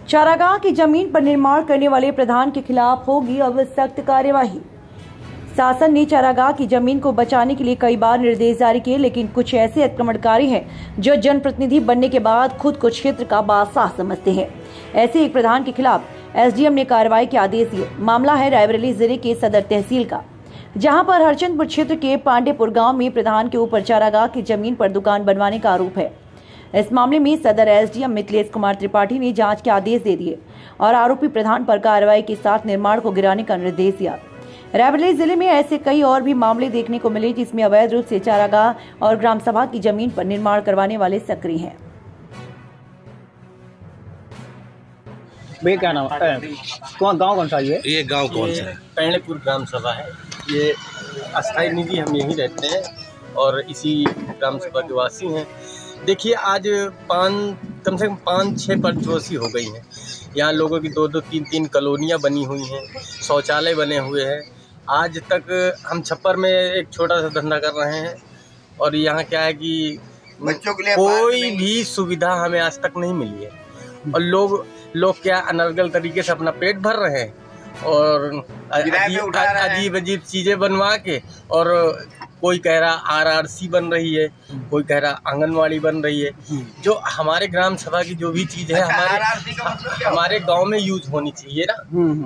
चारागाह की जमीन पर निर्माण करने वाले प्रधान के खिलाफ होगी अब सख्त कार्यवाही। शासन ने चारागाह की जमीन को बचाने के लिए कई बार निर्देश जारी किए, लेकिन कुछ ऐसे आक्रमणकारी हैं जो जनप्रतिनिधि बनने के बाद खुद को क्षेत्र का बादशाह समझते हैं। ऐसे एक प्रधान के खिलाफ एसडीएम ने कार्रवाई के आदेश दिए। मामला है रायबरेली जिले के सदर तहसील का, जहां पर हरचंदपुर क्षेत्र के पांडेपुर गांव में प्रधान के ऊपर चारागाह की जमीन पर दुकान बनवाने का आरोप है। इस मामले में सदर एसडीएम मिथिलेश कुमार त्रिपाठी ने जांच के आदेश दे दिए और आरोपी प्रधान पर कार्रवाई के साथ निर्माण को गिराने का निर्देश दिया। रायबरेली जिले में ऐसे कई और भी मामले देखने को मिले जिसमें अवैध रूप से चारागाह और ग्राम सभा की जमीन पर निर्माण करवाने वाले सक्रिय हैं। भैया क्या नाम है? गाँव कौन सा ये गांव कौन सा है? पांडेपुर ग्राम सभा है। ये अस्थायी निधि हम यहीं रहते हैं और इसी ग्राम सभा के वासी हैं। देखिए, आज कम से कम 5-6 पंचवसी हो गई हैं। यहाँ लोगों की 2-2, 3-3 कॉलोनियाँ बनी हुई हैं, शौचालय बने हुए हैं। आज तक हम छप्पर में एक छोटा सा धंधा कर रहे हैं और यहाँ क्या है कि बच्चों के लिए कोई भी सुविधा हमें आज तक नहीं मिली है और लोग क्या अनर्गल तरीके से अपना पेट भर रहे हैं और अजीब चीज़ें बनवा के, और कोई कह रहा आरआरसी बन रही है, कोई कह रहा आंगनवाड़ी बन रही है। जो हमारे ग्राम सभा की जो भी चीज़ है हमारे गांव में यूज होनी चाहिए ना।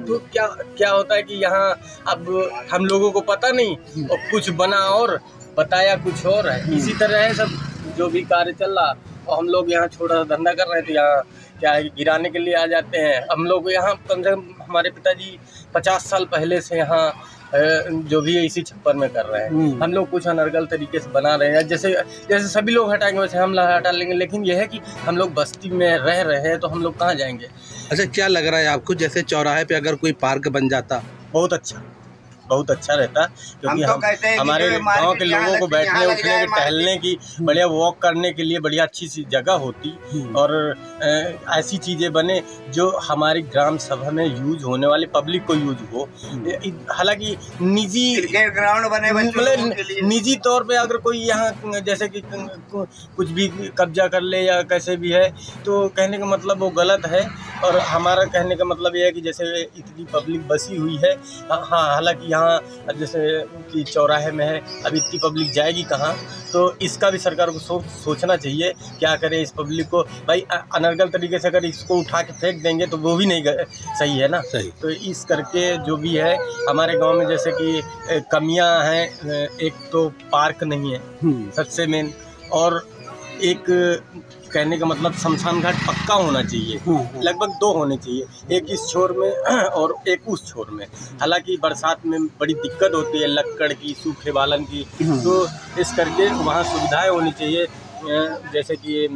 तो क्या होता है कि यहाँ अब हम लोगों को पता नहीं और कुछ बना और बताया कुछ और है। इसी तरह है सब जो भी कार्य चल रहा और हम लोग यहाँ छोटा सा धंधा कर रहे थे। यहाँ क्या है, गिराने के लिए आ जाते हैं। हम लोग यहाँ कम से कम हमारे पिताजी 50 साल पहले से यहाँ जो भी है इसी छप्पर में कर रहे हैं। हम लोग कुछ अनर्गल तरीके से बना रहे हैं। जैसे सभी लोग हटाएंगे वैसे हम हटा लेंगे, लेकिन यह है कि हम लोग बस्ती में रह रहे हैं तो हम लोग कहाँ जाएंगे। अच्छा, क्या लग रहा है आपको, जैसे चौराहे पे अगर कोई पार्क बन जाता? बहुत अच्छा रहता, क्योंकि हमारे गांव के लोगों को बैठने उठने के टहलने की, बढ़िया वॉक करने के लिए बढ़िया अच्छी सी जगह होती और ऐसी चीज़ें बने जो हमारी ग्राम सभा में यूज होने वाले पब्लिक को यूज हो। हालांकि निजी ग्राउंड बने, मतलब निजी तौर पे अगर कोई यहाँ जैसे कि कुछ भी कब्जा कर ले या कैसे भी है तो कहने का मतलब वो गलत है। और हमारा कहने का मतलब ये है कि जैसे इतनी पब्लिक बसी हुई है, हाँ हालांकि यहाँ जैसे कि चौराहे में है, अब इतनी पब्लिक जाएगी कहाँ, तो इसका भी सरकार को सोचना चाहिए क्या करे इस पब्लिक को। भाई अनर्गल तरीके से अगर इसको उठा के फेंक देंगे तो वो भी नहीं सही है ना। सही। तो इस करके जो भी है हमारे गांव में जैसे कि कमियां हैं, एक तो पार्क नहीं है सबसे मेन, और एक कहने का मतलब शमशान घाट पक्का होना चाहिए। लगभग 2 होने चाहिए, एक इस छोर में और एक उस छोर में। हालांकि बरसात में बड़ी दिक्कत होती है लक्कड़ की, सूखे बालन की, तो इस करके वहाँ सुविधाएं होनी चाहिए। जैसे कि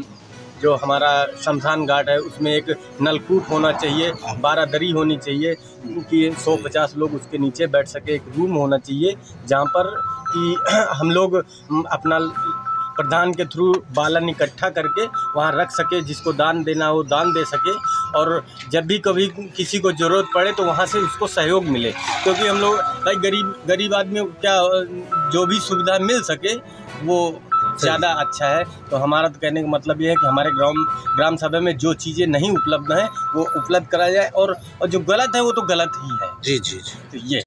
जो हमारा शमशान घाट है उसमें एक नलकूप होना चाहिए, 12 दरी होनी चाहिए कि 150 लोग उसके नीचे बैठ सके। एक रूम होना चाहिए जहाँ पर कि हम लोग अपना प्रधान के थ्रू बालन इकट्ठा करके वहाँ रख सके, जिसको दान देना हो दान दे सके, और जब भी कभी किसी को ज़रूरत पड़े तो वहाँ से उसको सहयोग मिले। क्योंकि हम लोग भाई गरीब आदमियों को क्या जो भी सुविधा मिल सके वो ज़्यादा अच्छा है। तो हमारा तो कहने का मतलब ये है कि हमारे ग्राम सभा में जो चीज़ें नहीं उपलब्ध हैं वो उपलब्ध कराया जाए, और जो गलत है वो तो गलत ही है। जी। तो ये